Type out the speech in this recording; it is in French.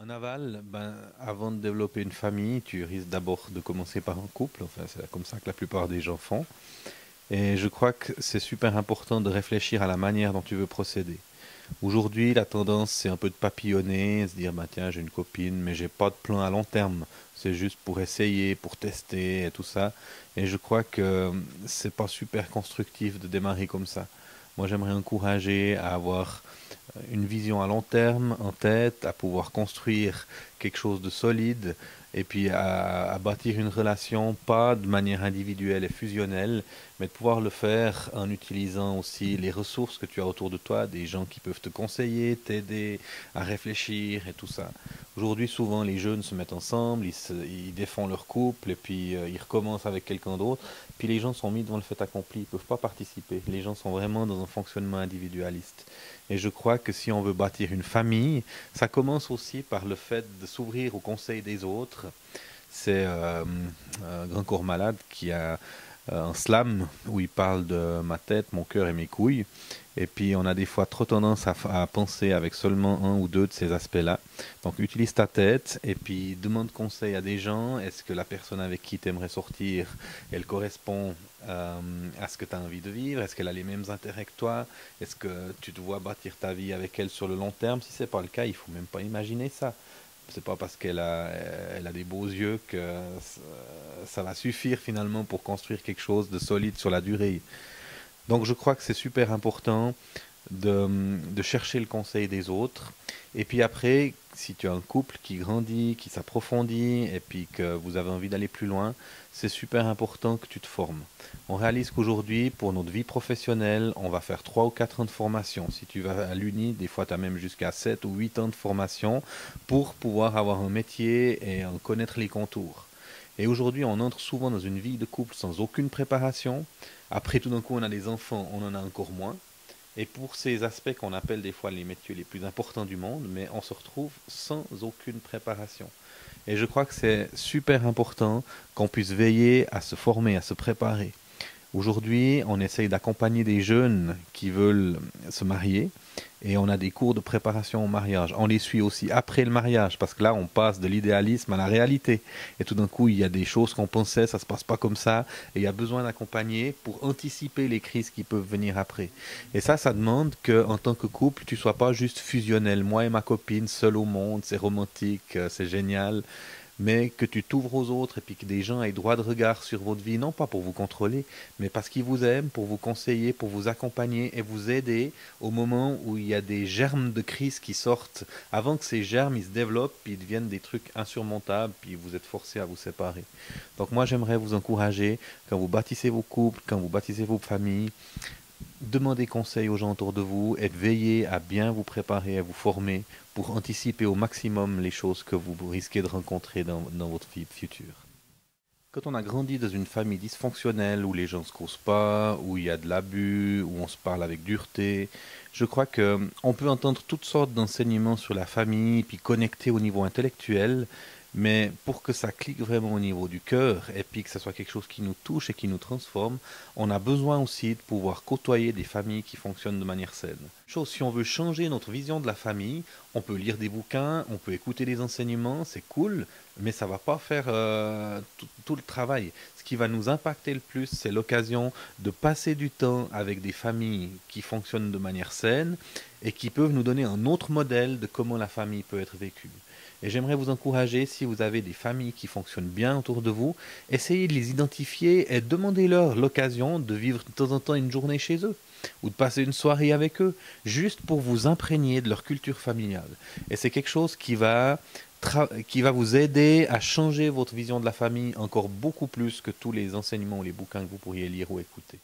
En aval, ben, avant de développer une famille, tu risques d'abord de commencer par un couple. Enfin, c'est comme ça que la plupart des gens font. Et je crois que c'est super important de réfléchir à la manière dont tu veux procéder. Aujourd'hui, la tendance, c'est un peu de papillonner, se dire, bah, tiens, j'ai une copine, mais j'ai pas de plan à long terme. C'est juste pour essayer, pour tester et tout ça. Et je crois que c'est pas super constructif de démarrer comme ça. Moi, j'aimerais encourager à avoir une vision à long terme en tête, à pouvoir construire quelque chose de solide et puis à bâtir une relation pas de manière individuelle et fusionnelle, mais de pouvoir le faire en utilisant aussi les ressources que tu as autour de toi, des gens qui peuvent te conseiller, t'aider à réfléchir et tout ça. Aujourd'hui, souvent, les jeunes se mettent ensemble, ils défendent leur couple et puis ils recommencent avec quelqu'un d'autre. Puis les gens sont mis devant le fait accompli, ils ne peuvent pas participer. Les gens sont vraiment dans un fonctionnement individualiste. Et je crois que si on veut bâtir une famille, ça commence aussi par le fait de s'ouvrir au conseil des autres. C'est un grand corps malade qui a un slam où il parle de ma tête, mon cœur et mes couilles. Et puis on a des fois trop tendance à penser avec seulement un ou deux de ces aspects-là. Donc utilise ta tête et puis demande conseil à des gens. Est-ce que la personne avec qui tu aimerais sortir, elle correspond à ce que tu as envie de vivre? Est-ce qu'elle a les mêmes intérêts que toi? Est-ce que tu te vois bâtir ta vie avec elle sur le long terme? Si c'est pas le cas, il faut même pas imaginer ça. C'est pas parce elle a des beaux yeux que ça va suffire finalement pour construire quelque chose de solide sur la durée. Donc je crois que c'est super important de chercher le conseil des autres. Et puis après, si tu as un couple qui grandit, qui s'approfondit, et puis que vous avez envie d'aller plus loin, c'est super important que tu te formes. On réalise qu'aujourd'hui, pour notre vie professionnelle, on va faire 3 ou 4 ans de formation. Si tu vas à l'Uni, des fois tu as même jusqu'à 7 ou 8 ans de formation pour pouvoir avoir un métier et en connaître les contours. Et aujourd'hui, on entre souvent dans une vie de couple sans aucune préparation. Après, tout d'un coup, on a des enfants, on en a encore moins. Et pour ces aspects qu'on appelle des fois les métiers les plus importants du monde, mais on se retrouve sans aucune préparation. Et je crois que c'est super important qu'on puisse veiller à se former, à se préparer. Aujourd'hui, on essaye d'accompagner des jeunes qui veulent se marier et on a des cours de préparation au mariage. On les suit aussi après le mariage parce que là, on passe de l'idéalisme à la réalité. Et tout d'un coup, il y a des choses qu'on pensait, ça ne se passe pas comme ça et il y a besoin d'accompagner pour anticiper les crises qui peuvent venir après. Et ça demande qu'en tant que couple, tu sois pas juste fusionnel. Moi et ma copine, seul au monde, c'est romantique, c'est génial, mais que tu t'ouvres aux autres et puis que des gens aient droit de regard sur votre vie, non pas pour vous contrôler, mais parce qu'ils vous aiment, pour vous conseiller, pour vous accompagner et vous aider au moment où il y a des germes de crise qui sortent, avant que ces germes ils se développent, puis ils deviennent des trucs insurmontables, puis vous êtes forcés à vous séparer. Donc moi j'aimerais vous encourager, quand vous bâtissez vos couples, quand vous bâtissez vos familles, demandez conseil aux gens autour de vous et veillez à bien vous préparer, à vous former pour anticiper au maximum les choses que vous risquez de rencontrer dans votre vie future. Quand on a grandi dans une famille dysfonctionnelle où les gens ne se causent pas, où il y a de l'abus, où on se parle avec dureté, je crois que on peut entendre toutes sortes d'enseignements sur la famille, puis connecter au niveau intellectuel, mais pour que ça clique vraiment au niveau du cœur et puis que ça soit quelque chose qui nous touche et qui nous transforme, on a besoin aussi de pouvoir côtoyer des familles qui fonctionnent de manière saine. Chose, si on veut changer notre vision de la famille, on peut lire des bouquins, on peut écouter des enseignements, c'est cool, mais ça va pas faire tout le travail. Ce qui va nous impacter le plus, c'est l'occasion de passer du temps avec des familles qui fonctionnent de manière saine et qui peuvent nous donner un autre modèle de comment la famille peut être vécue. Et j'aimerais vous encourager, si vous avez des familles qui fonctionnent bien autour de vous, essayez de les identifier et demandez-leur l'occasion de vivre de temps en temps une journée chez eux ou de passer une soirée avec eux, juste pour vous imprégner de leur culture familiale. Et c'est quelque chose qui va vous aider à changer votre vision de la famille encore beaucoup plus que tous les enseignements ou les bouquins que vous pourriez lire ou écouter.